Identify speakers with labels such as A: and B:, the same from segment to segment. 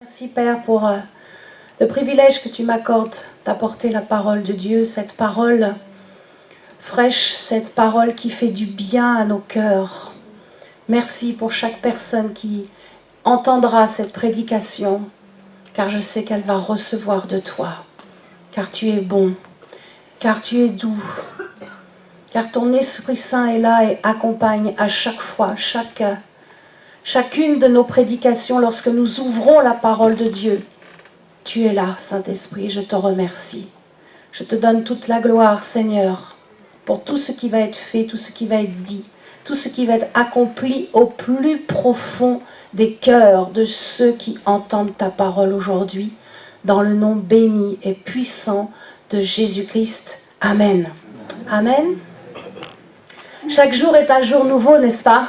A: Merci Père pour le privilège que tu m'accordes d'apporter la parole de Dieu, cette parole fraîche, cette parole qui fait du bien à nos cœurs. Merci pour chaque personne qui entendra cette prédication, car je sais qu'elle va recevoir de toi, car tu es bon, car tu es doux, car ton Esprit Saint est là et accompagne à chaque fois, chacune de nos prédications lorsque nous ouvrons la parole de Dieu. Tu es là, Saint-Esprit, je te remercie. Je te donne toute la gloire, Seigneur, pour tout ce qui va être fait, tout ce qui va être dit, tout ce qui va être accompli au plus profond des cœurs de ceux qui entendent ta parole aujourd'hui, dans le nom béni et puissant de Jésus-Christ. Amen. Amen. Chaque jour est un jour nouveau, n'est-ce pas?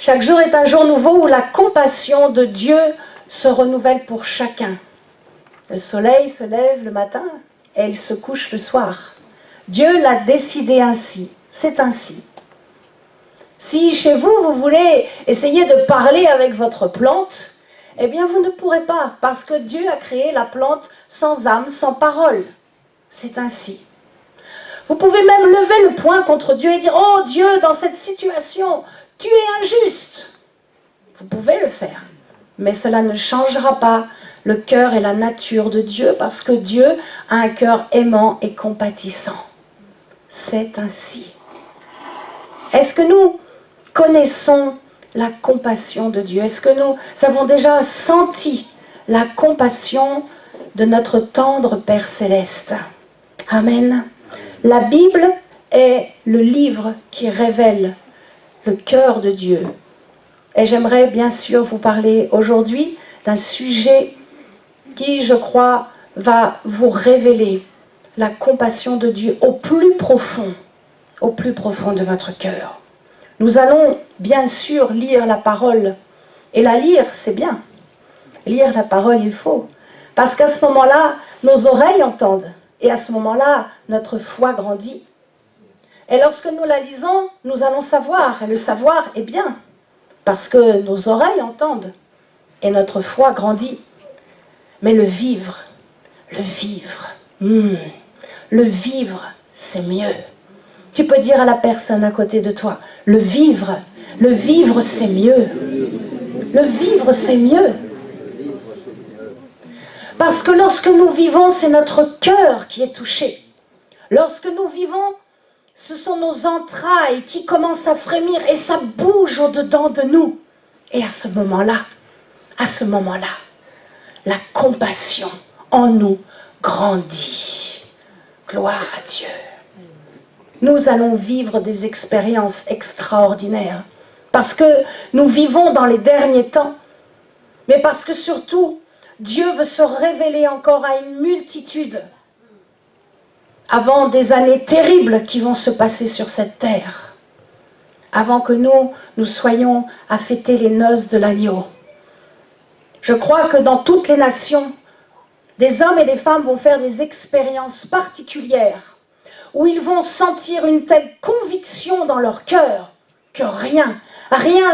A: Chaque jour est un jour nouveau où la compassion de Dieu se renouvelle pour chacun. Le soleil se lève le matin et il se couche le soir. Dieu l'a décidé ainsi. C'est ainsi. Si chez vous, vous voulez essayer de parler avec votre plante, eh bien vous ne pourrez pas, parce que Dieu a créé la plante sans âme, sans parole. C'est ainsi. Vous pouvez même lever le poing contre Dieu et dire « Oh Dieu, dans cette situation, tu es injuste !» Vous pouvez le faire. Mais cela ne changera pas le cœur et la nature de Dieu, parce que Dieu a un cœur aimant et compatissant. C'est ainsi. Est-ce que nous connaissons la compassion de Dieu? Est-ce que nous avons déjà senti la compassion de notre tendre Père Céleste? Amen. La Bible est le livre qui révèle le cœur de Dieu. Et j'aimerais bien sûr vous parler aujourd'hui d'un sujet qui, je crois, va vous révéler la compassion de Dieu au plus profond de votre cœur. Nous allons bien sûr lire la parole. Et la lire, c'est bien. Lire la parole, il faut. Parce qu'à ce moment-là, nos oreilles entendent. Et à ce moment-là, notre foi grandit. Et lorsque nous la lisons, nous allons savoir. Et le savoir est bien. Parce que nos oreilles entendent. Et notre foi grandit. Mais le vivre, c'est mieux. Tu peux dire à la personne à côté de toi, le vivre, c'est mieux. Le vivre, c'est mieux. Parce que lorsque nous vivons, c'est notre cœur qui est touché. Lorsque nous vivons, ce sont nos entrailles qui commencent à frémir et ça bouge au-dedans de nous. Et à ce moment-là, la compassion en nous grandit. Gloire à Dieu. Nous allons vivre des expériences extraordinaires parce que nous vivons dans les derniers temps, mais parce que surtout, Dieu veut se révéler encore à une multitude avant des années terribles qui vont se passer sur cette terre, avant que nous soyons à fêter les noces de l'agneau. Je crois que dans toutes les nations, des hommes et des femmes vont faire des expériences particulières où ils vont sentir une telle conviction dans leur cœur que rien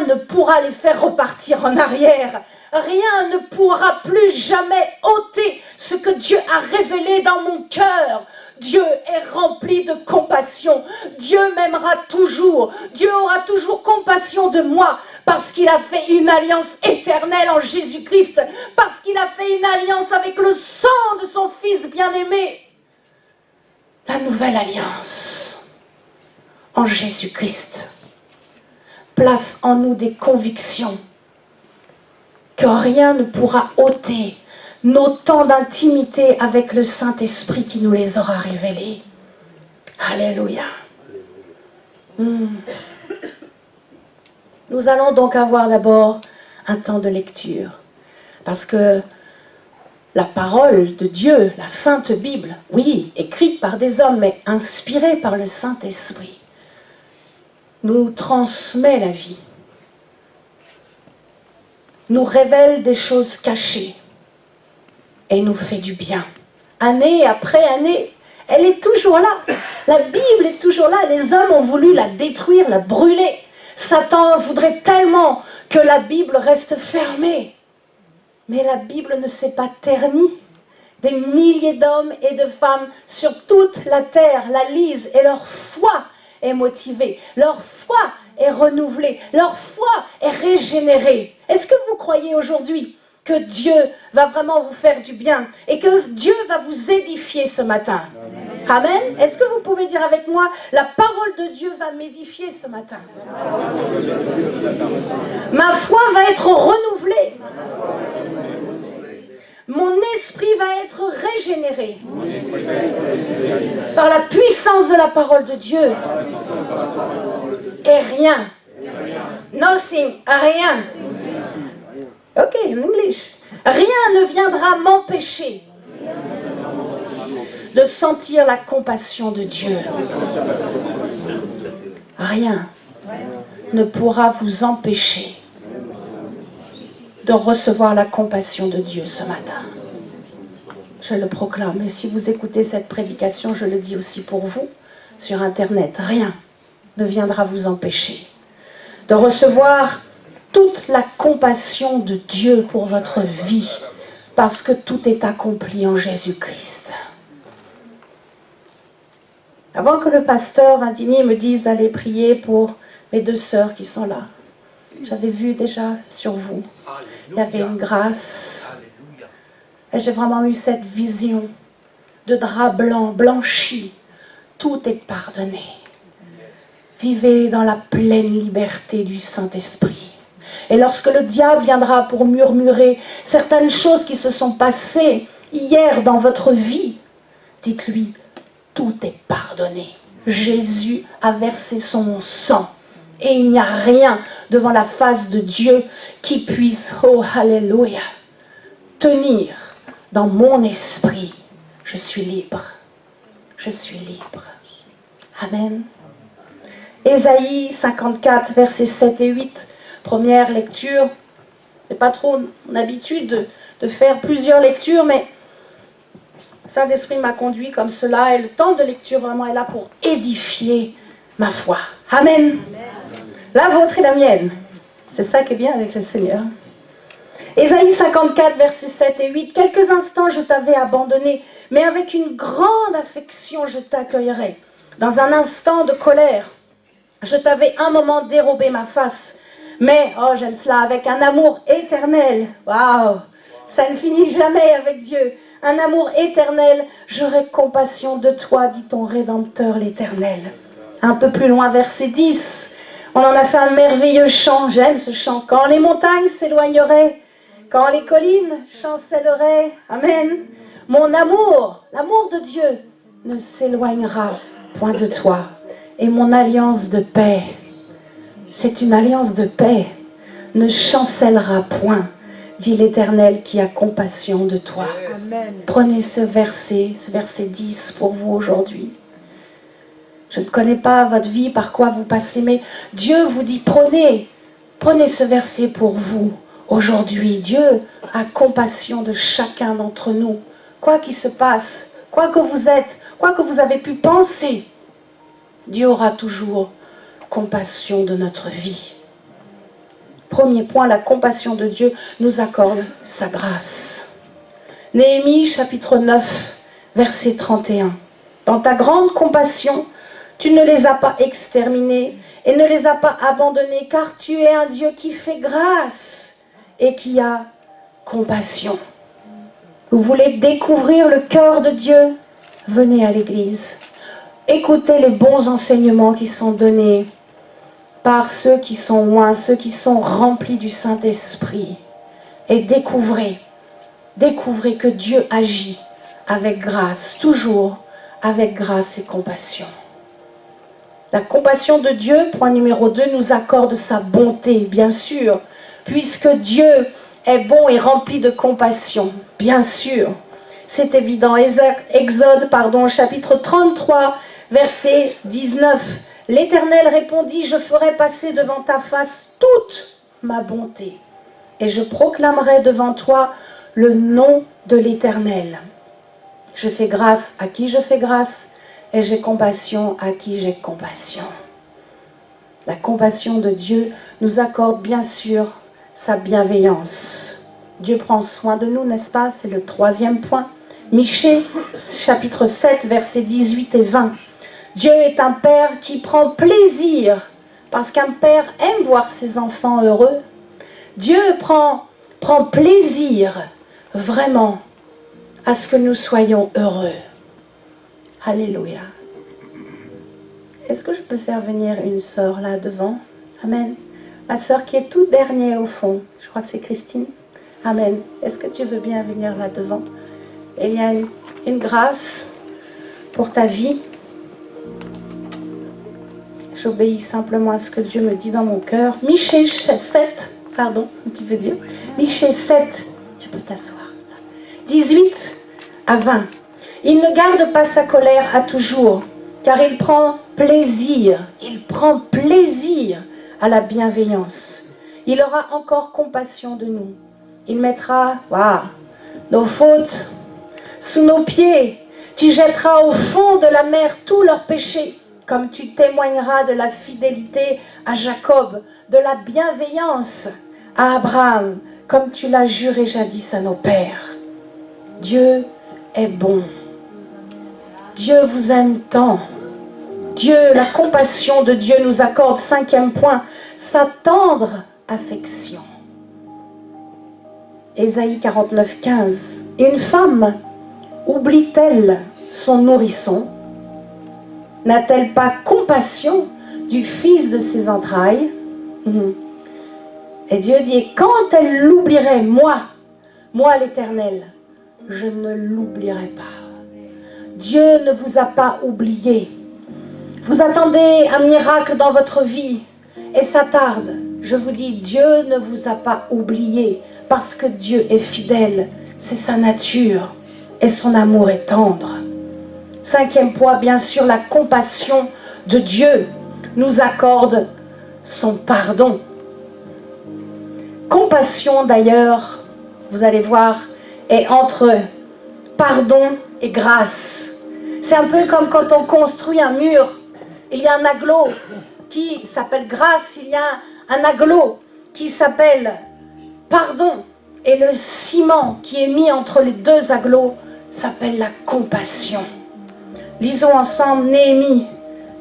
A: ne pourra les faire repartir en arrière. Rien ne pourra plus jamais ôter ce que Dieu a révélé dans mon cœur. Dieu est rempli de compassion. Dieu m'aimera toujours. Dieu aura toujours compassion de moi parce qu'il a fait une alliance éternelle en Jésus-Christ, parce qu'il a fait une alliance avec le sang de son Fils bien-aimé. La nouvelle alliance en Jésus-Christ place en nous des convictions que rien ne pourra ôter nos temps d'intimité avec le Saint-Esprit qui nous les aura révélés. Alléluia. Nous allons donc avoir d'abord un temps de lecture. Parce que la parole de Dieu, la Sainte Bible, oui, écrite par des hommes, mais inspirée par le Saint-Esprit, nous transmet la vie. Nous révèle des choses cachées et nous fait du bien. Année après année, elle est toujours là. La Bible est toujours là. Les hommes ont voulu la détruire, la brûler. Satan voudrait tellement que la Bible reste fermée. Mais la Bible ne s'est pas ternie. Des milliers d'hommes et de femmes sur toute la terre la lisent et leur foi est motivée, leur foi est renouvelée, leur foi est régénérée. Est-ce que vous croyez aujourd'hui que Dieu va vraiment vous faire du bien et que Dieu va vous édifier ce matin? Amen. Est-ce que vous pouvez dire avec moi, la parole de Dieu va m'édifier ce matin? Ma foi va être renouvelée. Mon esprit va être régénéré par la puissance de la parole de Dieu. Et rien, nothing, rien. Ok, in English. Rien ne viendra m'empêcher de sentir la compassion de Dieu. Rien ne pourra vous empêcher de recevoir la compassion de Dieu ce matin. Je le proclame. Et si vous écoutez cette prédication, je le dis aussi pour vous, sur Internet, rien ne viendra vous empêcher de recevoir toute la compassion de Dieu pour votre vie, parce que tout est accompli en Jésus-Christ. Avant que le pasteur indigné me dise d'aller prier pour mes 2 sœurs qui sont là, j'avais vu déjà sur vous, il y avait une grâce. Et j'ai vraiment eu cette vision de drap blanc, blanchi. Tout est pardonné. Vivez dans la pleine liberté du Saint-Esprit. Et lorsque le diable viendra pour murmurer certaines choses qui se sont passées hier dans votre vie, dites-lui, tout est pardonné. Jésus a versé son sang. Et il n'y a rien devant la face de Dieu qui puisse, oh alléluia, tenir dans mon esprit. Je suis libre. Je suis libre. Amen. Ésaïe 54, versets 7 et 8. Première lecture. Ce n'est pas trop mon habitude de faire plusieurs lectures, mais le Saint-Esprit m'a conduit comme cela. Et le temps de lecture vraiment est là pour édifier ma foi. Amen. La vôtre et la mienne. C'est ça qui est bien avec le Seigneur. Ésaïe 54, versets 7 et 8. Quelques instants, je t'avais abandonné, mais avec une grande affection, je t'accueillerai. Dans un instant de colère, je t'avais un moment dérobé ma face. Mais, oh j'aime cela, avec un amour éternel. Waouh, ça ne finit jamais avec Dieu. Un amour éternel, j'aurai compassion de toi, dit ton Rédempteur l'Éternel. Un peu plus loin, verset 10. On en a fait un merveilleux chant, j'aime ce chant. Quand les montagnes s'éloigneraient, quand les collines chancelleraient, amen. Mon amour, l'amour de Dieu, ne s'éloignera point de toi. Et mon alliance de paix, c'est une alliance de paix, ne chancellera point, dit l'Éternel qui a compassion de toi. Amen. Prenez ce verset 10 pour vous aujourd'hui. Je ne connais pas votre vie, par quoi vous passez, mais Dieu vous dit, prenez ce verset pour vous aujourd'hui. Dieu a compassion de chacun d'entre nous. Quoi qu'il se passe, quoi que vous êtes, quoi que vous avez pu penser, Dieu aura toujours compassion de notre vie. Premier point, la compassion de Dieu nous accorde sa grâce. Néhémie chapitre 9, verset 31. Dans ta grande compassion, tu ne les as pas exterminés et ne les as pas abandonnés, car tu es un Dieu qui fait grâce et qui a compassion. Vous voulez découvrir le cœur de Dieu? Venez à l'église. Écoutez les bons enseignements qui sont donnés par ceux qui sont loin, ceux qui sont remplis du Saint-Esprit. Et découvrez que Dieu agit avec grâce, toujours avec grâce et compassion. La compassion de Dieu, point numéro 2, nous accorde sa bonté, bien sûr, puisque Dieu est bon et rempli de compassion, bien sûr. C'est évident. Exode, chapitre 33, verset 19. L'Éternel répondit, je ferai passer devant ta face toute ma bonté, et je proclamerai devant toi le nom de l'Éternel. Je fais grâce à qui je fais grâce, et j'ai compassion à qui j'ai compassion. La compassion de Dieu nous accorde bien sûr sa bienveillance. Dieu prend soin de nous, n'est-ce pas? C'est le troisième point. Michée, chapitre 7, versets 18 et 20. Dieu est un père qui prend plaisir, parce qu'un père aime voir ses enfants heureux. Dieu prend plaisir vraiment à ce que nous soyons heureux. Alléluia. Est-ce que je peux faire venir une sœur là devant? Amen. Ma sœur qui est toute dernière au fond. Je crois que c'est Christine. Amen. Est-ce que tu veux bien venir là devant? Et il y a une grâce pour ta vie. J'obéis simplement à ce que Dieu me dit dans mon cœur. Michée 7, pardon, tu veux dire? Michée 7, tu peux t'asseoir. 18 à 20. Il ne garde pas sa colère à toujours, car il prend plaisir à la bienveillance. Il aura encore compassion de nous. Il mettra, nos fautes sous nos pieds. Tu jetteras au fond de la mer tous leurs péchés, comme tu témoigneras de la fidélité à Jacob, de la bienveillance à Abraham, comme tu l'as juré jadis à nos pères. Dieu est bon. Dieu vous aime tant. Dieu, la compassion de Dieu nous accorde, 5e point, sa tendre affection. Ésaïe 49, 15. Une femme oublie-t-elle son nourrisson? N'a-t-elle pas compassion du fils de ses entrailles? Et Dieu dit, et quand elle l'oublierait, moi l'Éternel, je ne l'oublierai pas. Dieu ne vous a pas oublié. Vous attendez un miracle dans votre vie et ça tarde. Je vous dis, Dieu ne vous a pas oublié parce que Dieu est fidèle. C'est sa nature et son amour est tendre. 5e point, bien sûr, la compassion de Dieu nous accorde son pardon. Compassion, d'ailleurs, vous allez voir, est entre pardon et grâce. C'est un peu comme quand on construit un mur. Il y a un aglo qui s'appelle grâce, il y a un aglo qui s'appelle pardon. Et le ciment qui est mis entre les deux aglos s'appelle la compassion. Lisons ensemble Néhémie.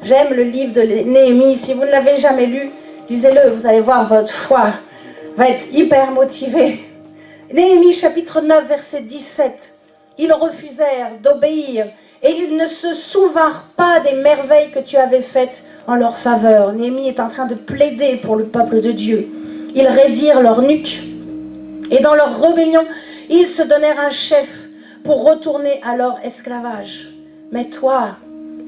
A: J'aime le livre de Néhémie. Si vous ne l'avez jamais lu, lisez-le. Vous allez voir, votre foi va être hyper motivée. Néhémie chapitre 9, verset 17. Ils refusèrent d'obéir et ils ne se souvinrent pas des merveilles que tu avais faites en leur faveur. Néhémie est en train de plaider pour le peuple de Dieu. Ils raidirent leur nuque et dans leur rébellion, ils se donnèrent un chef pour retourner à leur esclavage. Mais toi,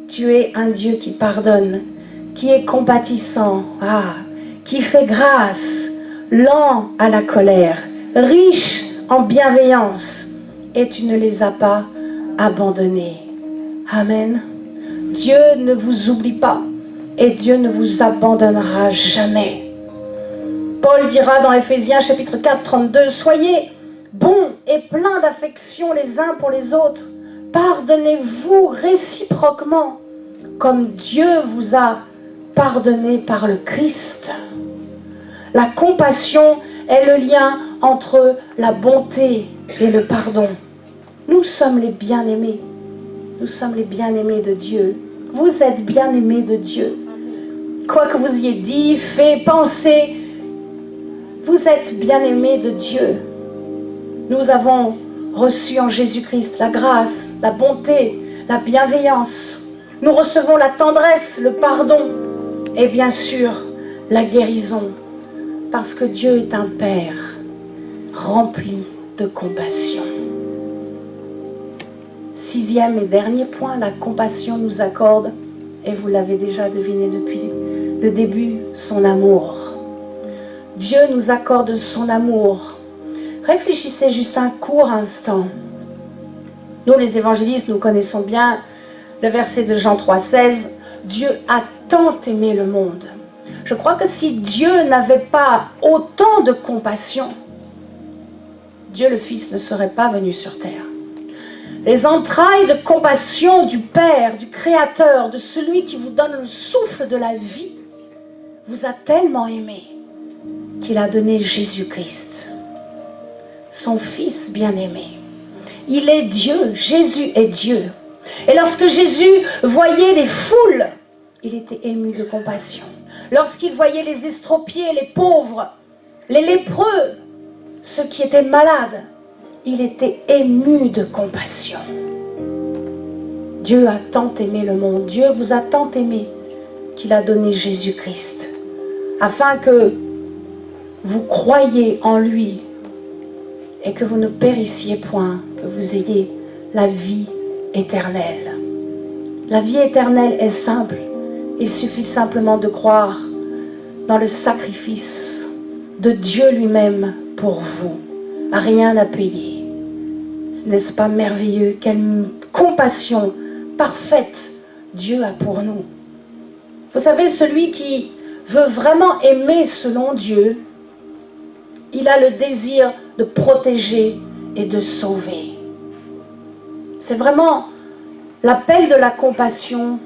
A: tu es un Dieu qui pardonne, qui est compatissant, qui fait grâce, lent à la colère, riche en bienveillance, et tu ne les as pas abandonnés. Amen. Dieu ne vous oublie pas et Dieu ne vous abandonnera jamais. Paul dira dans Éphésiens chapitre 4, 32, « Soyez bons et pleins d'affection les uns pour les autres. Pardonnez-vous réciproquement, comme Dieu vous a pardonné par le Christ. » La compassion est le lien entre la bonté et le pardon. Nous sommes les bien-aimés. Nous sommes les bien-aimés de Dieu. Vous êtes bien-aimés de Dieu. Quoi que vous ayez dit, fait, pensé, vous êtes bien-aimés de Dieu. Nous avons reçu en Jésus-Christ la grâce, la bonté, la bienveillance. Nous recevons la tendresse, le pardon et bien sûr la guérison. Parce que Dieu est un Père rempli de compassion. 6e et dernier point, la compassion nous accorde, et vous l'avez déjà deviné depuis le début, son amour. Dieu nous accorde son amour. Réfléchissez juste un court instant. Nous, les évangélistes, nous connaissons bien le verset de Jean 3,16. Dieu a tant aimé le monde. Je crois que si Dieu n'avait pas autant de compassion, Dieu le Fils ne serait pas venu sur terre. Les entrailles de compassion du Père, du Créateur, de celui qui vous donne le souffle de la vie, vous a tellement aimé qu'il a donné Jésus-Christ. son Fils bien-aimé. Il est Dieu, Jésus est Dieu. Et lorsque Jésus voyait les foules, il était ému de compassion. Lorsqu'il voyait les estropiés, les pauvres, les lépreux, ceux qui étaient malades, il était ému de compassion. Dieu a tant aimé le monde, Dieu vous a tant aimé qu'il a donné Jésus-Christ, afin que vous croyiez en lui et que vous ne périssiez point, que vous ayez la vie éternelle. La vie éternelle est simple. Il suffit simplement de croire dans le sacrifice de Dieu lui-même pour vous. Rien à payer. N'est-ce pas merveilleux? Quelle compassion parfaite Dieu a pour nous. Vous savez, celui qui veut vraiment aimer selon Dieu, il a le désir de protéger et de sauver. C'est vraiment l'appel de la compassion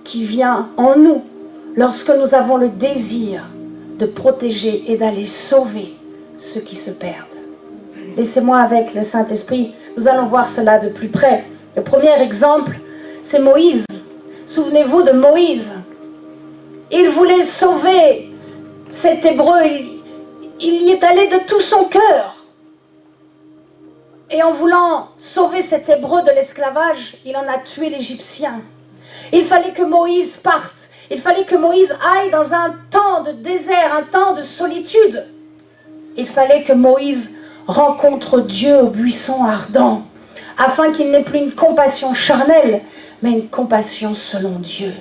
A: qui vient en nous lorsque nous avons le désir de protéger et d'aller sauver ceux qui se perdent. Laissez-moi avec le Saint-Esprit, nous allons voir cela de plus près. Le premier exemple, c'est Moïse. Souvenez-vous de Moïse. Il voulait sauver cet Hébreu. Il y est allé de tout son cœur. Et en voulant sauver cet Hébreu de l'esclavage, il en a tué l'Égyptien. Il fallait que Moïse parte. Il fallait que Moïse aille dans un temps de désert, un temps de solitude. Il fallait que Moïse rencontre Dieu au buisson ardent, afin qu'il n'ait plus une compassion charnelle, mais une compassion selon Dieu.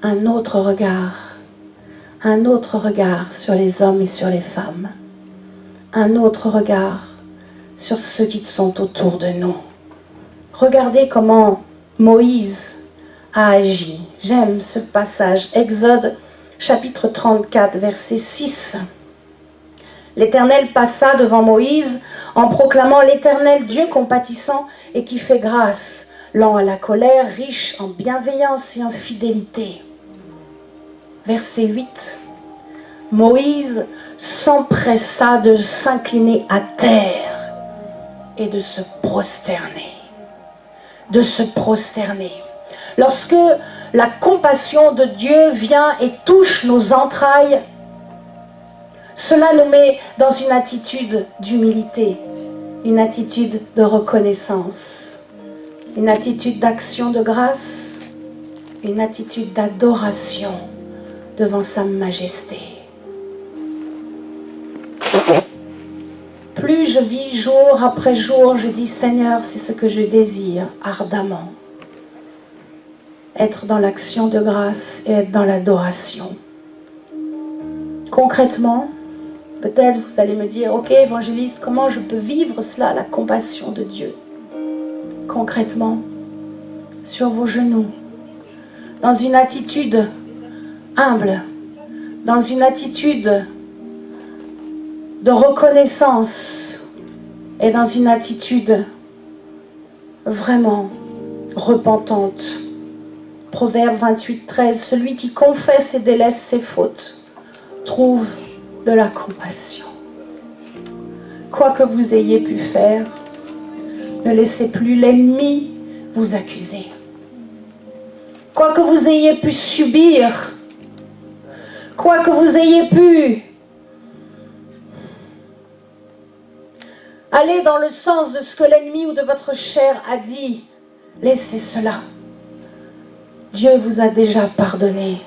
A: Un autre regard sur les hommes et sur les femmes, un autre regard sur ceux qui sont autour de nous. Regardez comment Moïse a agi. J'aime ce passage, Exode chapitre 34, verset 6. L'Éternel passa devant Moïse en proclamant l'Éternel Dieu compatissant et qui fait grâce, lent à la colère, riche en bienveillance et en fidélité. Verset 8. Moïse s'empressa de s'incliner à terre et de se prosterner. De se prosterner. Lorsque la compassion de Dieu vient et touche nos entrailles, cela nous met dans une attitude d'humilité, une attitude de reconnaissance, une attitude d'action de grâce, une attitude d'adoration devant sa majesté. Plus je vis jour après jour, je dis Seigneur, c'est ce que je désire ardemment. Être dans l'action de grâce et être dans l'adoration. Concrètement, peut-être vous allez me dire, ok évangéliste, comment je peux vivre cela, la compassion de Dieu? Concrètement, sur vos genoux, dans une attitude humble, dans une attitude de reconnaissance et dans une attitude vraiment repentante. Proverbe 28, 13, celui qui confesse et délaisse ses fautes trouve de la compassion. Quoi que vous ayez pu faire, ne laissez plus l'ennemi vous accuser. Quoi que vous ayez pu subir, quoi que vous ayez pu aller dans le sens de ce que l'ennemi ou de votre chair a dit, laissez cela. Dieu vous a déjà pardonné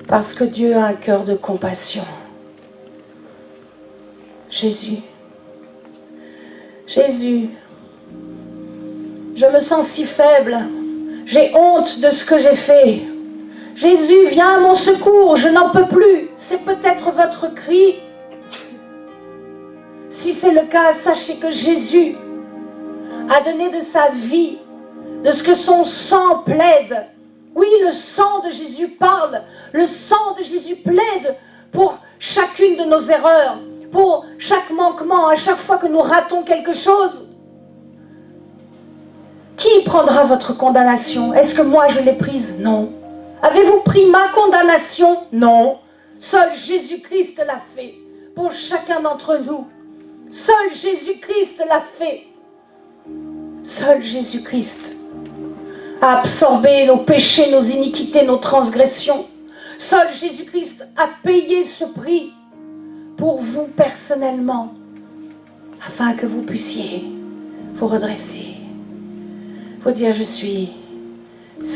A: parce que Dieu a un cœur de compassion. Jésus, je me sens si faible, j'ai honte de ce que j'ai fait. Jésus, viens à mon secours, je n'en peux plus. C'est peut-être votre cri. Si c'est le cas, sachez que Jésus a donné de sa vie, de ce que son sang plaide. Oui, le sang de Jésus parle, le sang de Jésus plaide pour chacune de nos erreurs, pour chaque manquement, à chaque fois que nous ratons quelque chose. Qui prendra votre condamnation? Est-ce que moi je l'ai prise? Non. Avez-vous pris ma condamnation? Non. Seul Jésus-Christ l'a fait pour chacun d'entre nous. Seul Jésus-Christ l'a fait. Seul Jésus-Christ a absorbé nos péchés, nos iniquités, nos transgressions. Seul Jésus-Christ a payé ce prix pour vous personnellement, afin que vous puissiez vous redresser. Il faut dire, je suis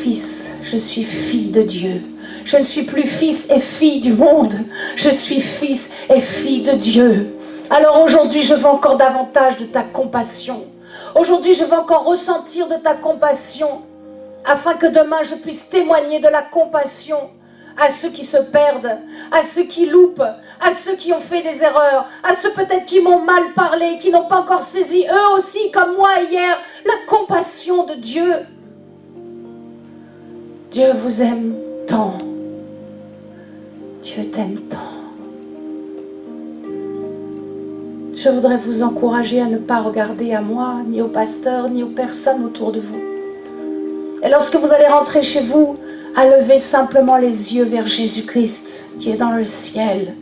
A: fils, je suis fille de Dieu. Je ne suis plus fils et fille du monde. Je suis fils et fille de Dieu. Alors aujourd'hui, je veux encore davantage de ta compassion. Aujourd'hui, je veux encore ressentir de ta compassion, afin que demain, je puisse témoigner de la compassion à ceux qui se perdent, à ceux qui loupent, à ceux qui ont fait des erreurs, à ceux peut-être qui m'ont mal parlé, qui n'ont pas encore saisi, eux aussi, comme moi hier, la compassion de Dieu. Dieu vous aime tant. Dieu t'aime tant. Je voudrais vous encourager à ne pas regarder à moi, ni au pasteur, ni aux personnes autour de vous. Et lorsque vous allez rentrer chez vous, à lever simplement les yeux vers Jésus-Christ qui est dans le ciel.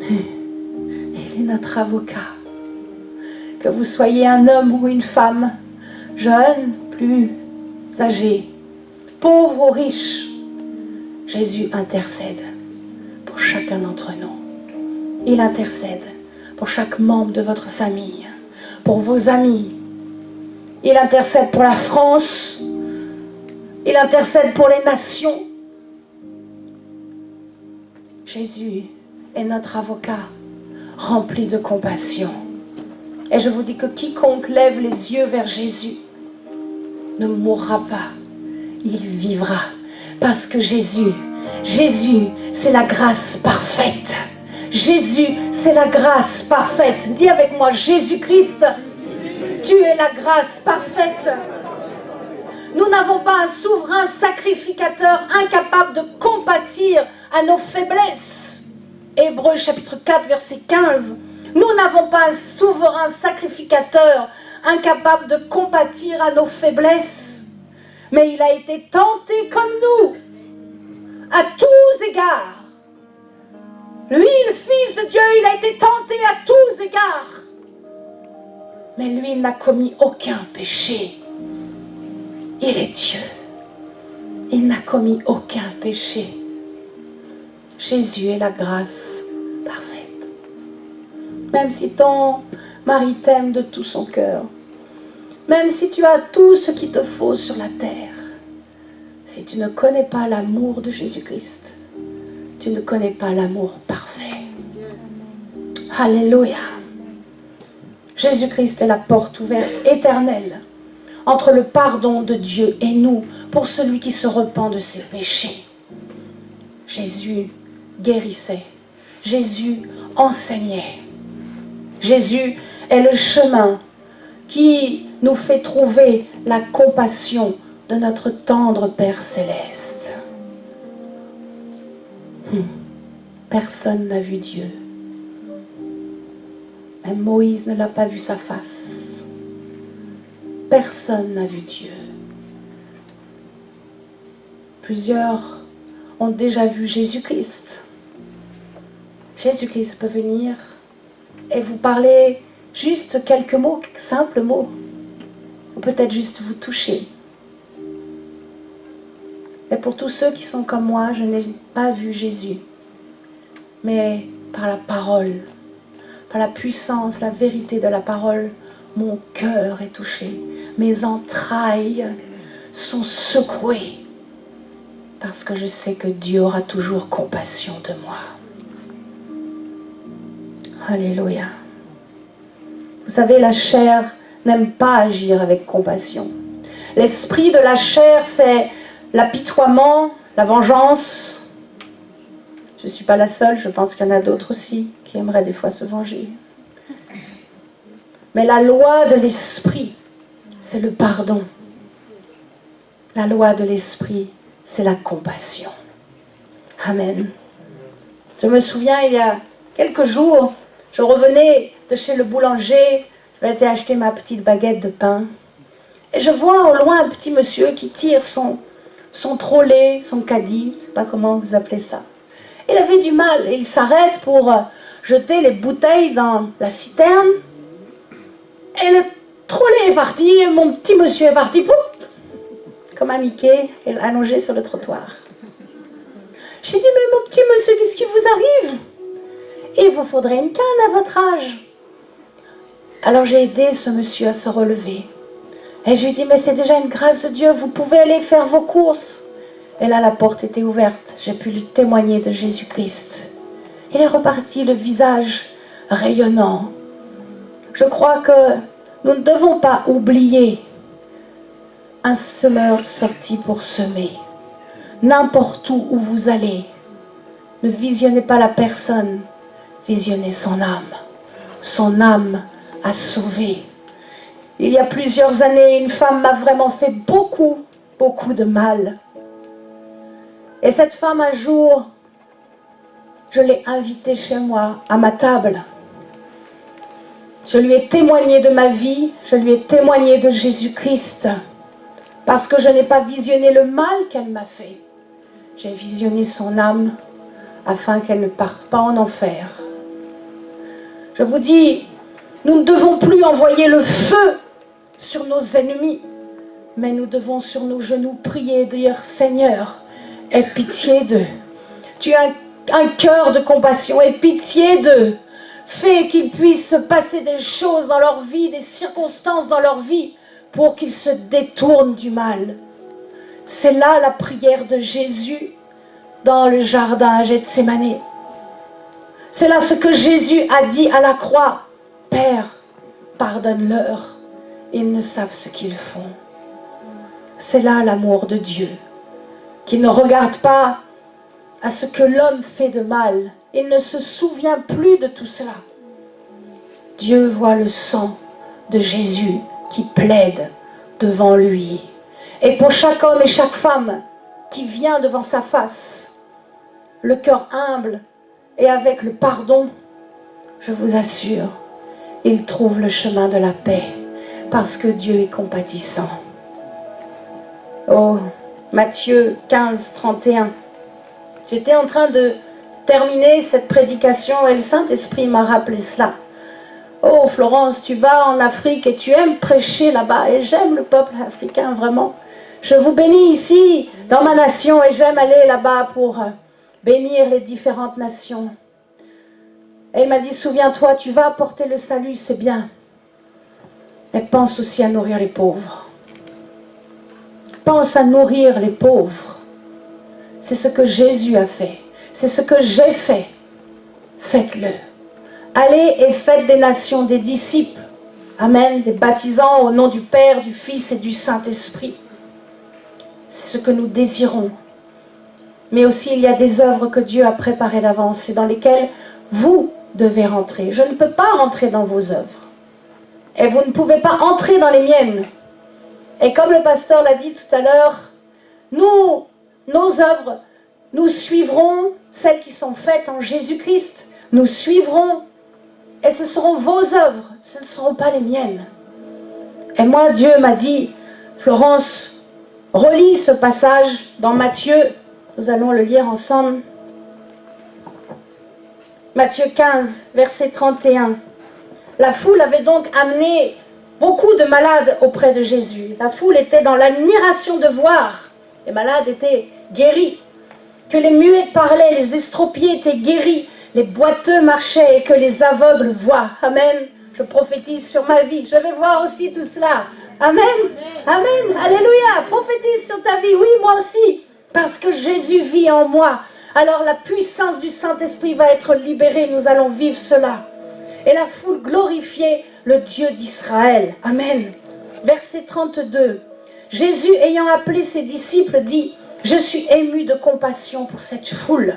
A: Il est notre avocat. Que vous soyez un homme ou une femme, jeune, plus âgé, pauvre ou riche, Jésus intercède pour chacun d'entre nous. Il intercède pour chaque membre de votre famille, pour vos amis. Il intercède pour la France. Il intercède pour les nations. Jésus est notre avocat, rempli de compassion. Et je vous dis que quiconque lève les yeux vers Jésus ne mourra pas, il vivra. Parce que Jésus, c'est la grâce parfaite. Jésus, c'est la grâce parfaite. Dis avec moi, Jésus-Christ, tu es la grâce parfaite. Nous n'avons pas un souverain sacrificateur incapable de compatir à nos faiblesses. Hébreux chapitre 4, verset 15. Nous n'avons pas un souverain sacrificateur incapable de compatir à nos faiblesses. Mais il a été tenté comme nous, à tous égards. Lui, le Fils de Dieu, il a été tenté à tous égards. Mais lui, il n'a commis aucun péché. Il est Dieu. Il n'a commis aucun péché. Jésus est la grâce parfaite. Même si ton mari t'aime de tout son cœur, même si tu as tout ce qu'il te faut sur la terre, si tu ne connais pas l'amour de Jésus-Christ, tu ne connais pas l'amour parfait. Alléluia. Jésus-Christ est la porte ouverte éternelle entre le pardon de Dieu et nous pour celui qui se repent de ses péchés. Jésus guérissait. Jésus enseignait. Jésus est le chemin qui nous fait trouver la compassion de notre tendre Père céleste. Personne n'a vu Dieu. Même Moïse ne l'a pas vu sa face. Personne n'a vu Dieu. Plusieurs ont déjà vu Jésus-Christ. Jésus-Christ peut venir et vous parler juste quelques mots, simples mots, ou peut-être juste vous toucher. Mais pour tous ceux qui sont comme moi, je n'ai pas vu Jésus, mais par la parole, par la puissance, la vérité de la parole, mon cœur est touché, mes entrailles sont secouées, parce que je sais que Dieu aura toujours compassion de moi. Alléluia. Vous savez, la chair n'aime pas agir avec compassion. L'esprit de la chair, c'est l'apitoiement, la vengeance. Je ne suis pas la seule, je pense qu'il y en a d'autres aussi qui aimeraient des fois se venger. Mais la loi de l'esprit, c'est le pardon. La loi de l'esprit, c'est la compassion. Amen. Je me souviens, il y a quelques jours, je revenais de chez le boulanger, j'avais été acheter ma petite baguette de pain, et je vois au loin un petit monsieur qui tire son trolley, son caddie, je ne sais pas comment vous appelez ça. Il avait du mal, et il s'arrête pour, jeté les bouteilles dans la citerne. Et le trolley est parti, et mon petit monsieur est parti, pouf, comme un Mickey, allongé sur le trottoir. J'ai dit, mais mon petit monsieur, qu'est-ce qui vous arrive? Il vous faudrait une canne à votre âge. Alors j'ai aidé ce monsieur à se relever. Et je lui ai dit, mais c'est déjà une grâce de Dieu, vous pouvez aller faire vos courses. Et là, la porte était ouverte, j'ai pu lui témoigner de Jésus-Christ. Il est reparti, le visage rayonnant. Je crois que nous ne devons pas oublier un semeur sorti pour semer. N'importe où vous allez, ne visionnez pas la personne, visionnez son âme. Son âme a sauvé. Il y a plusieurs années, une femme m'a vraiment fait beaucoup de mal. Et cette femme, un jour, je l'ai invitée chez moi, à ma table. Je lui ai témoigné de ma vie, je lui ai témoigné de Jésus-Christ, parce que je n'ai pas visionné le mal qu'elle m'a fait. J'ai visionné son âme, afin qu'elle ne parte pas en enfer. Je vous dis, nous ne devons plus envoyer le feu sur nos ennemis, mais nous devons sur nos genoux prier et dire, Seigneur, aie pitié d'eux. Tu as un cœur de compassion, aie pitié d'eux. Fais qu'il puisse se passer des choses dans leur vie, des circonstances dans leur vie, pour qu'ils se détournent du mal. C'est là la prière de Jésus dans le jardin à Gethsémani. C'est là ce que Jésus a dit à la croix. Père, pardonne-leur, ils ne savent ce qu'ils font. C'est là l'amour de Dieu, qui ne regarde pas à ce que l'homme fait de mal. Il ne se souvient plus de tout cela. Dieu voit le sang de Jésus qui plaide devant lui. Et pour chaque homme et chaque femme qui vient devant sa face, le cœur humble et avec le pardon, je vous assure, il trouve le chemin de la paix parce que Dieu est compatissant. Oh, Matthieu 15, 31. J'étais en train de terminer cette prédication et le Saint-Esprit m'a rappelé cela. Oh Florence, tu vas en Afrique et tu aimes prêcher là-bas. Et j'aime le peuple africain, vraiment. Je vous bénis ici, dans ma nation, et j'aime aller là-bas pour bénir les différentes nations. Et il m'a dit, souviens-toi, tu vas apporter le salut, c'est bien. Mais pense aussi à nourrir les pauvres. Pense à nourrir les pauvres. C'est ce que Jésus a fait. C'est ce que j'ai fait. Faites-le. Allez et faites des nations des disciples. Amen. Les baptisant au nom du Père, du Fils et du Saint-Esprit. C'est ce que nous désirons. Mais aussi, il y a des œuvres que Dieu a préparées d'avance et dans lesquelles vous devez rentrer. Je ne peux pas rentrer dans vos œuvres. Et vous ne pouvez pas entrer dans les miennes. Et comme le pasteur l'a dit tout à l'heure, nos œuvres, nous suivrons celles qui sont faites en Jésus-Christ. Nous suivrons. Et ce seront vos œuvres. Ce ne seront pas les miennes. Et moi, Dieu m'a dit, Florence, relis ce passage dans Matthieu. Nous allons le lire ensemble. Matthieu 15, verset 31. La foule avait donc amené beaucoup de malades auprès de Jésus. La foule était dans l'admiration de voir. Les malades étaient guéris. Que les muets parlaient, les estropiés étaient guéris. Les boiteux marchaient et que les aveugles voient. Amen. Je prophétise sur ma vie. Je vais voir aussi tout cela. Amen. Amen. Alléluia. Prophétise sur ta vie. Oui, moi aussi. Parce que Jésus vit en moi. Alors la puissance du Saint-Esprit va être libérée. Nous allons vivre cela. Et la foule glorifiait le Dieu d'Israël. Amen. Verset 32. Jésus, ayant appelé ses disciples, dit, « Je suis ému de compassion pour cette foule,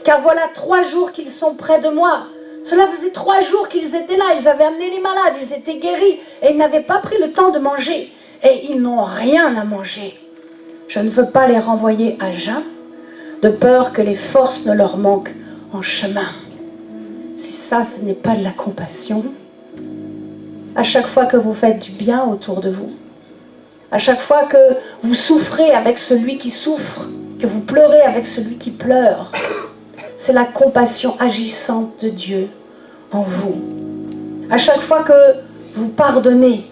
A: car voilà 3 jours qu'ils sont près de moi. » Cela faisait 3 jours qu'ils étaient là. Ils avaient amené les malades, ils étaient guéris, et ils n'avaient pas pris le temps de manger. Et ils n'ont rien à manger. Je ne veux pas les renvoyer à jeun, de peur que les forces ne leur manquent en chemin. Si ça, ce n'est pas de la compassion, à chaque fois que vous faites du bien autour de vous, à chaque fois que vous souffrez avec celui qui souffre, que vous pleurez avec celui qui pleure, c'est la compassion agissante de Dieu en vous. À chaque fois que vous pardonnez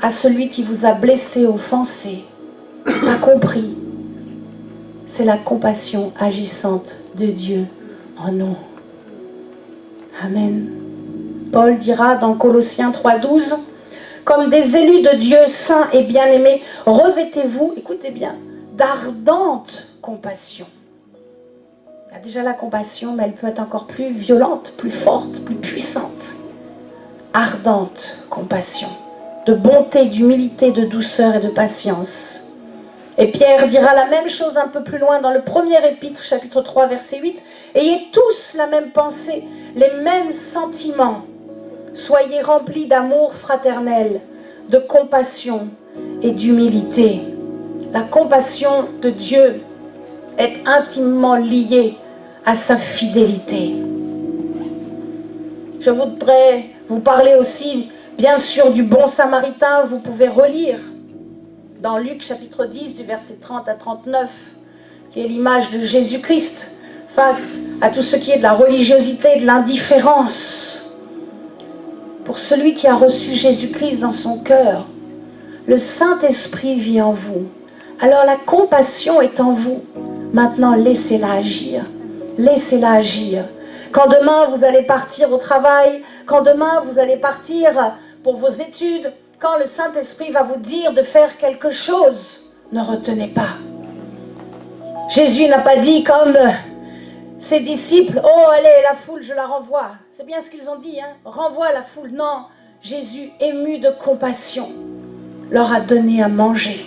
A: à celui qui vous a blessé, offensé, pas compris, c'est la compassion agissante de Dieu en nous. Amen. Paul dira dans Colossiens 3,12, comme des élus de Dieu saints et bien-aimés, revêtez-vous, écoutez bien, d'ardente compassion. Il y a déjà la compassion, mais elle peut être encore plus violente, plus forte, plus puissante. Ardente compassion, de bonté, d'humilité, de douceur et de patience. Et Pierre dira la même chose un peu plus loin dans le premier épître, chapitre 3, verset 8. Ayez tous la même pensée, les mêmes sentiments. Soyez remplis d'amour fraternel, de compassion et d'humilité. La compassion de Dieu est intimement liée à sa fidélité. Je voudrais vous parler aussi, bien sûr, du bon samaritain. Vous pouvez relire dans Luc chapitre 10, du verset 30 à 39, qui est l'image de Jésus-Christ face à tout ce qui est de la religiosité, de l'indifférence. Pour celui qui a reçu Jésus-Christ dans son cœur, le Saint-Esprit vit en vous. Alors la compassion est en vous. Maintenant, laissez-la agir. Laissez-la agir. Quand demain vous allez partir au travail, quand demain vous allez partir pour vos études, quand le Saint-Esprit va vous dire de faire quelque chose, ne retenez pas. Jésus n'a pas dit comme ses disciples, « Oh, allez, la foule, je la renvoie. » C'est bien ce qu'ils ont dit, hein? Renvoie la foule. Non, Jésus, ému de compassion, leur a donné à manger.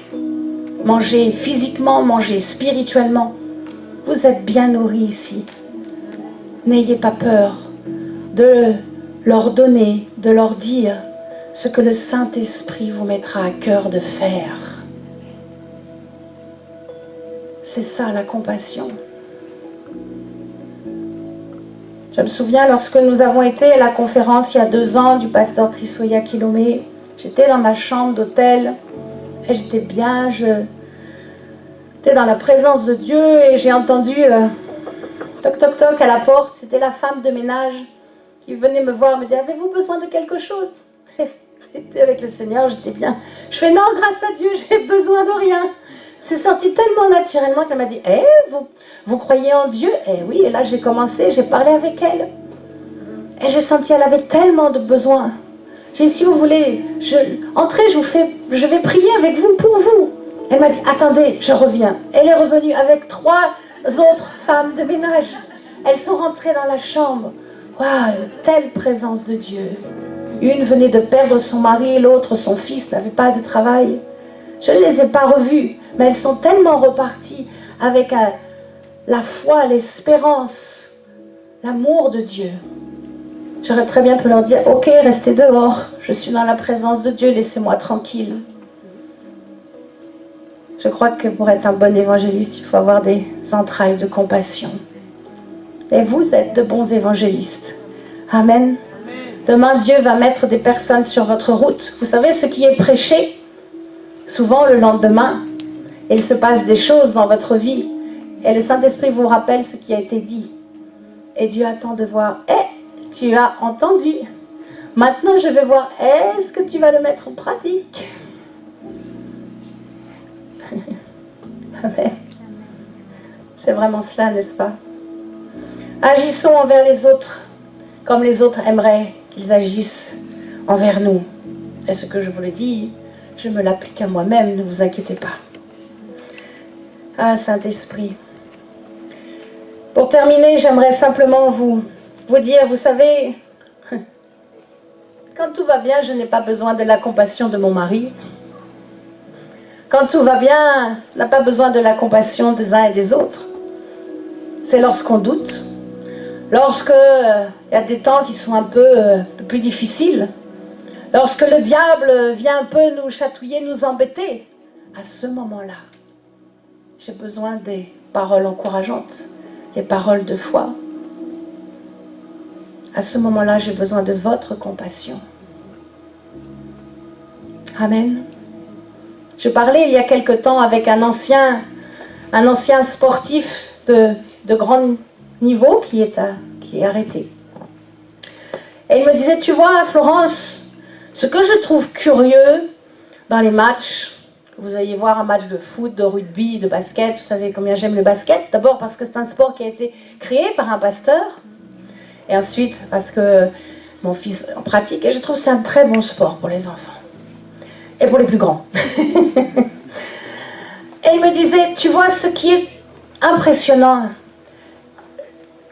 A: Manger physiquement, manger spirituellement. Vous êtes bien nourris ici. N'ayez pas peur de leur donner, de leur dire ce que le Saint-Esprit vous mettra à cœur de faire. C'est ça la compassion. Je me souviens lorsque nous avons été à la conférence il y a 2 ans du pasteur Chrisoya Kilomé, j'étais dans ma chambre d'hôtel et j'étais bien, j'étais dans la présence de Dieu et j'ai entendu toc toc toc à la porte. C'était la femme de ménage qui venait me voir, me dit, avez-vous besoin de quelque chose? J'étais avec le Seigneur, j'étais bien. Je fais non, grâce à Dieu, j'ai besoin de rien. C'est sorti tellement naturellement qu'elle m'a dit, vous croyez en Dieu? Eh oui, et là j'ai commencé, j'ai parlé avec elle. Et j'ai senti qu'elle avait tellement de besoins. J'ai dit, si vous voulez, entrez, je vais prier avec vous, pour vous. Elle m'a dit, attendez, je reviens. Elle est revenue avec 3 autres femmes de ménage. Elles sont rentrées dans la chambre. Waouh, telle présence de Dieu. Une venait de perdre son mari, l'autre, son fils, n'avait pas de travail. Je ne les ai pas revues, mais elles sont tellement reparties avec la foi, l'espérance, l'amour de Dieu. J'aurais très bien pu leur dire, ok, restez dehors, je suis dans la présence de Dieu, laissez-moi tranquille. Je crois que pour être un bon évangéliste, il faut avoir des entrailles de compassion. Et vous êtes de bons évangélistes. Amen. Demain, Dieu va mettre des personnes sur votre route. Vous savez, ce qui est prêché, souvent le lendemain, il se passe des choses dans votre vie. Et le Saint-Esprit vous rappelle ce qui a été dit. Et Dieu attend de voir, tu as entendu. Maintenant, je vais voir, est-ce que tu vas le mettre en pratique? Amen. C'est vraiment cela, n'est-ce pas? Agissons envers les autres comme les autres aimeraient qu'ils agissent envers nous. Et ce que je vous le dis, je me l'applique à moi-même, ne vous inquiétez pas. Ah, Saint-Esprit. Pour terminer, j'aimerais simplement vous dire, vous savez, quand tout va bien, je n'ai pas besoin de la compassion de mon mari. Quand tout va bien, on n'a pas besoin de la compassion des uns et des autres. C'est lorsqu'on doute, lorsque y a des temps qui sont un peu plus difficiles, lorsque le diable vient un peu nous chatouiller, nous embêter, à ce moment-là, j'ai besoin des paroles encourageantes, des paroles de foi. À ce moment-là, j'ai besoin de votre compassion. Amen. Je parlais il y a quelque temps avec un ancien sportif de grand niveau qui est arrêté. Et il me disait, tu vois, Florence, ce que je trouve curieux dans les matchs, que vous alliez voir un match de foot, de rugby, de basket, vous savez combien j'aime le basket, d'abord parce que c'est un sport qui a été créé par un pasteur, et ensuite parce que mon fils en pratique, et je trouve que c'est un très bon sport pour les enfants, et pour les plus grands. Et il me disait, tu vois, ce qui est impressionnant,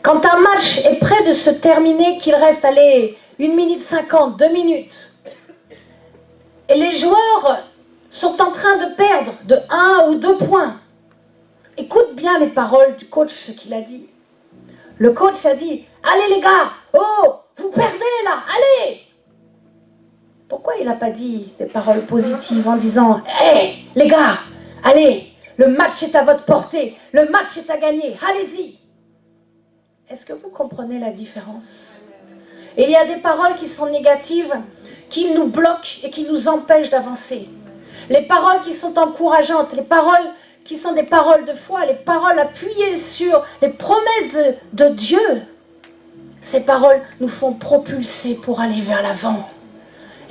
A: quand un match est près de se terminer, qu'il reste, allez, 1 minute 50, 2 minutes, et les joueurs sont en train de perdre de 1 ou 2 points. Écoute bien les paroles du coach, ce qu'il a dit. Le coach a dit, allez les gars, oh, vous perdez là, allez. Pourquoi il n'a pas dit des paroles positives en disant, hé les gars, allez, le match est à votre portée, le match est à gagner, allez-y. Est-ce que vous comprenez la différence? Et il y a des paroles qui sont négatives, qui nous bloquent et qui nous empêchent d'avancer. Les paroles qui sont encourageantes, les paroles qui sont des paroles de foi, les paroles appuyées sur les promesses de Dieu, ces paroles nous font propulser pour aller vers l'avant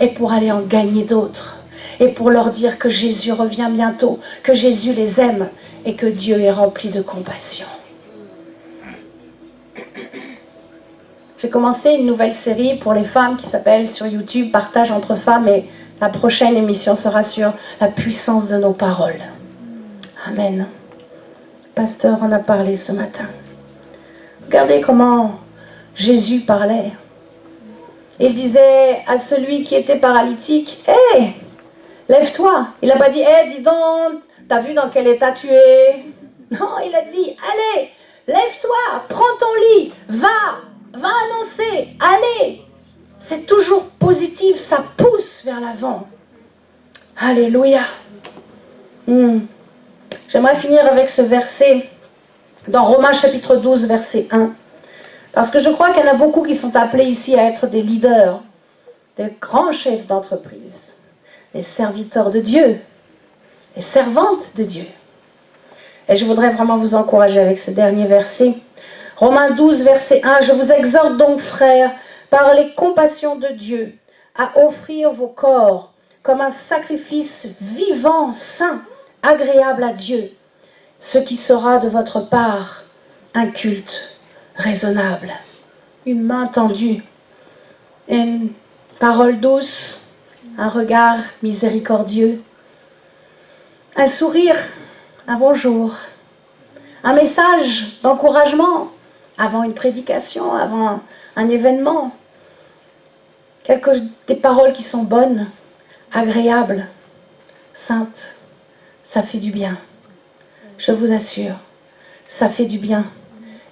A: et pour aller en gagner d'autres et pour leur dire que Jésus revient bientôt, que Jésus les aime et que Dieu est rempli de compassion. J'ai commencé une nouvelle série pour les femmes qui s'appelle sur YouTube « Partage entre femmes » et la prochaine émission sera sur la puissance de nos paroles. Amen. Pasteur en a parlé ce matin. Regardez comment Jésus parlait. Il disait à celui qui était paralytique, « Hé, lève-toi !» Il n'a pas dit, « Hé, dis donc, t'as vu dans quel état tu es ?» Non, il a dit, « Allez, lève-toi, prends ton lit, va annoncer, allez !» C'est toujours positif, ça pousse vers l'avant. Alléluia. J'aimerais finir avec ce verset dans Romains chapitre 12, verset 1. Parce que je crois qu'il y en a beaucoup qui sont appelés ici à être des leaders, des grands chefs d'entreprise, des serviteurs de Dieu, des servantes de Dieu. Et je voudrais vraiment vous encourager avec ce dernier verset. Romains 12, verset 1. Je vous exhorte donc, frères, par les compassions de Dieu, à offrir vos corps comme un sacrifice vivant, saint, agréable à Dieu, ce qui sera de votre part un culte raisonnable. Une main tendue, une parole douce, un regard miséricordieux, un sourire, un bonjour, un message d'encouragement avant une prédication, avant un événement. Des paroles qui sont bonnes, agréables, saintes. Ça fait du bien. Je vous assure, ça fait du bien.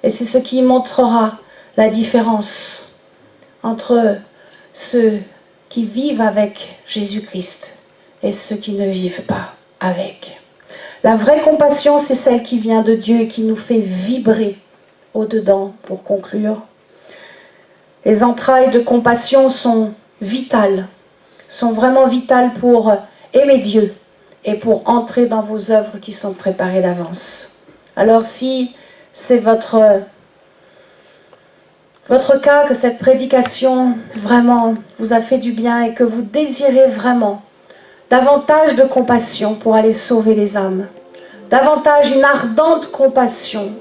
A: Et c'est ce qui montrera la différence entre ceux qui vivent avec Jésus-Christ et ceux qui ne vivent pas avec. La vraie compassion, c'est celle qui vient de Dieu et qui nous fait vibrer au-dedans, pour conclure. Les entrailles de compassion sont vitales, sont vraiment vitales pour aimer Dieu et pour entrer dans vos œuvres qui sont préparées d'avance. Alors si c'est votre cas, que cette prédication vraiment vous a fait du bien et que vous désirez vraiment davantage de compassion pour aller sauver les âmes, davantage une ardente compassion,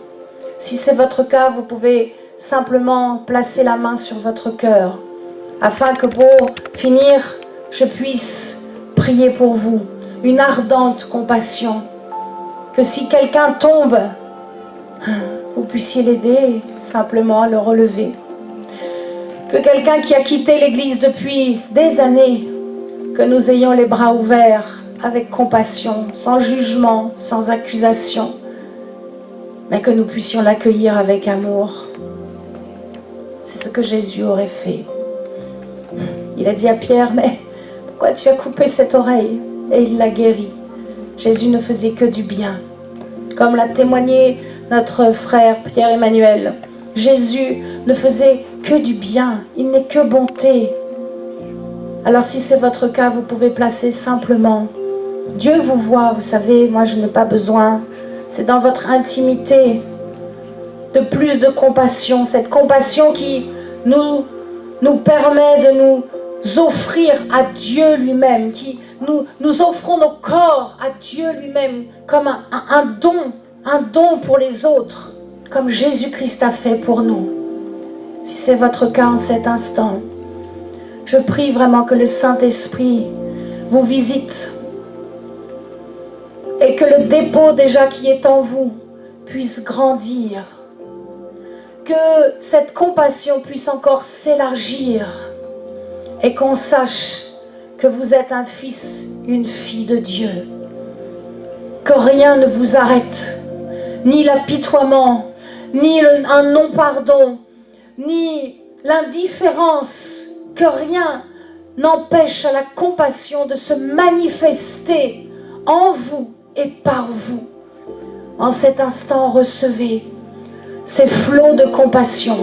A: si c'est votre cas, vous pouvez simplement placer la main sur votre cœur afin que pour finir, je puisse prier pour vous. Une ardente compassion. Que si quelqu'un tombe, vous puissiez l'aider simplement à le relever. Que quelqu'un qui a quitté l'église depuis des années, que nous ayons les bras ouverts avec compassion, sans jugement, sans accusation, mais que nous puissions l'accueillir avec amour. C'est ce que Jésus aurait fait. Il a dit à Pierre, mais pourquoi tu as coupé cette oreille? Et il l'a guéri. Jésus ne faisait que du bien. Comme l'a témoigné notre frère Pierre-Emmanuel, Jésus ne faisait que du bien. Il n'est que bonté. Alors si c'est votre cas, vous pouvez placer simplement. Dieu vous voit, vous savez, moi je n'ai pas besoin. C'est dans votre intimité de plus de compassion. Cette compassion qui nous nous permet de nous offrir à Dieu lui-même, qui nous offrons nos corps à Dieu lui-même comme un don pour les autres, comme Jésus-Christ a fait pour nous. Si c'est votre cas en cet instant, je prie vraiment que le Saint-Esprit vous visite et que le dépôt déjà qui est en vous puisse grandir, que cette compassion puisse encore s'élargir et qu'on sache que vous êtes un fils, une fille de Dieu, que rien ne vous arrête, ni l'apitoiement, ni un non-pardon, ni l'indifférence, que rien n'empêche à la compassion de se manifester en vous et par vous. En cet instant, recevez ces flots de compassion.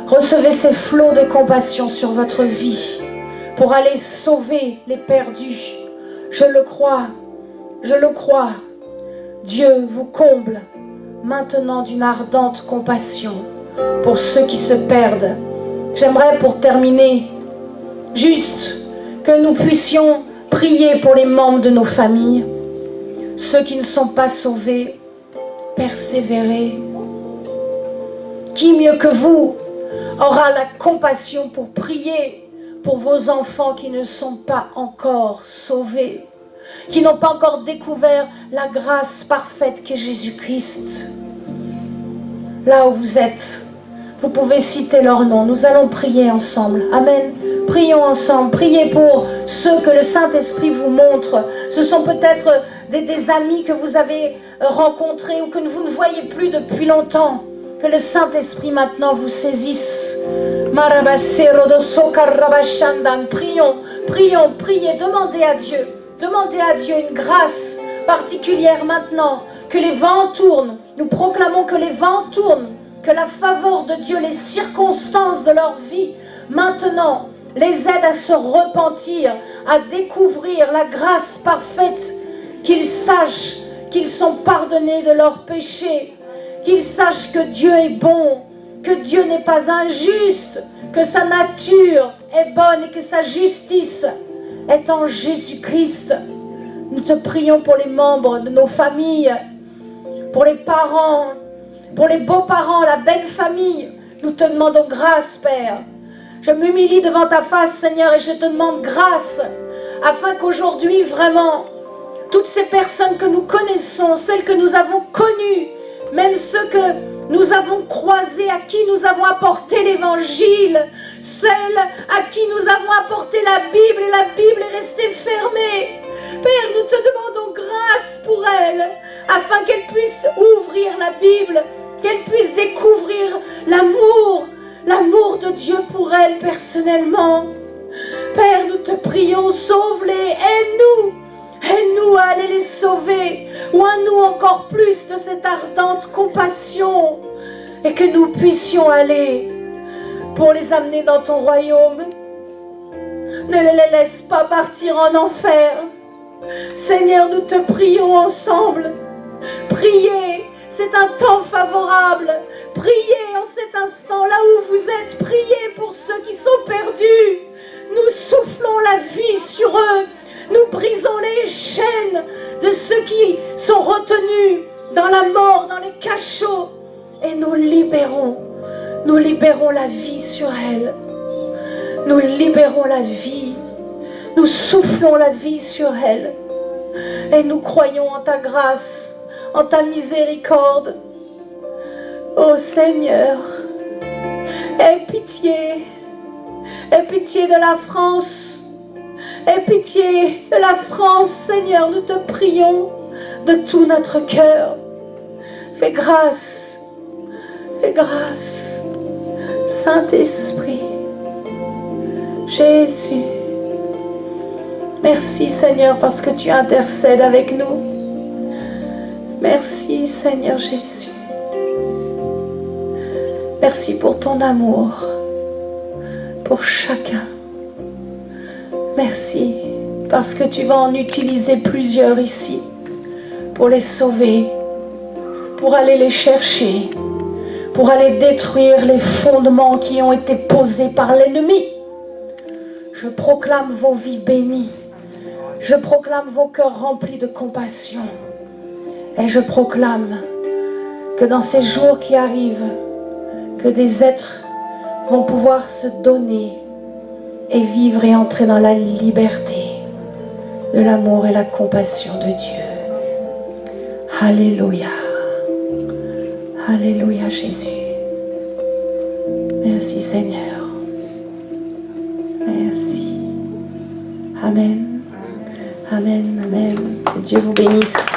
A: Recevez ces flots de compassion sur votre vie pour aller sauver les perdus. Je le crois, je le crois. Dieu vous comble maintenant d'une ardente compassion pour ceux qui se perdent. J'aimerais pour terminer juste que nous puissions prier pour les membres de nos familles, ceux qui ne sont pas sauvés, persévérer. Qui mieux que vous aura la compassion pour prier pour vos enfants qui ne sont pas encore sauvés, qui n'ont pas encore découvert la grâce parfaite qu'est Jésus-Christ. Là où vous êtes, vous pouvez citer leur nom. Nous allons prier ensemble. Amen. Prions ensemble. Priez pour ceux que le Saint-Esprit vous montre. Ce sont peut-être des amis que vous avez rencontrés ou que vous ne voyez plus depuis longtemps. Que le Saint-Esprit maintenant vous saisisse. Prions, prions, priez, demandez à Dieu. Demandez à Dieu une grâce particulière maintenant. Que les vents tournent. Nous proclamons que les vents tournent. Que la faveur de Dieu, les circonstances de leur vie, maintenant, les aident à se repentir, à découvrir la grâce parfaite, qu'ils sachent qu'ils sont pardonnés de leurs péchés, qu'ils sachent que Dieu est bon, que Dieu n'est pas injuste, que sa nature est bonne et que sa justice est en Jésus-Christ. Nous te prions pour les membres de nos familles, pour les parents, pour les beaux-parents, la belle famille. Nous te demandons grâce, Père. Je m'humilie devant ta face, Seigneur, et je te demande grâce, afin qu'aujourd'hui, vraiment, toutes ces personnes que nous connaissons, celles que nous avons connues, même ceux que nous avons croisés, à qui nous avons apporté l'évangile, celles à qui nous avons apporté la Bible, et la Bible est restée fermée. Père, nous te demandons grâce pour elles, afin qu'elles puissent ouvrir la Bible, qu'elles puissent découvrir l'amour de Dieu pour elles personnellement. Père, nous te prions, sauve-les, aide-nous à aller les sauver, oins-nous encore plus de cette ardente compassion, et que nous puissions aller pour les amener dans ton royaume. Ne les laisse pas partir en enfer. Seigneur, nous te prions ensemble. Priez, c'est un temps favorable. Priez en cet instant, là où vous êtes. Priez pour ceux qui sont perdus. Nous soufflons la vie sur eux. Nous brisons les chaînes de ceux qui sont retenus dans la mort, dans les cachots. Et nous libérons la vie sur elles. Nous libérons la vie. Nous soufflons la vie sur elles. Et nous croyons en ta grâce, en ta miséricorde. Ô Seigneur, aie pitié de la France, aie pitié de la France, Seigneur, nous te prions de tout notre cœur. Fais grâce, Saint-Esprit, Jésus. Merci Seigneur parce que tu intercèdes avec nous. Merci Seigneur Jésus. Merci pour ton amour, pour chacun. Merci parce que tu vas en utiliser plusieurs ici pour les sauver, pour aller les chercher, pour aller détruire les fondements qui ont été posés par l'ennemi. Je proclame vos vies bénies. Je proclame vos cœurs remplis de compassion. Et je proclame que dans ces jours qui arrivent, que des êtres vont pouvoir se donner et vivre et entrer dans la liberté de l'amour et la compassion de Dieu. Alléluia. Alléluia Jésus. Merci Seigneur. Merci. Amen. Amen. Amen. Que Dieu vous bénisse.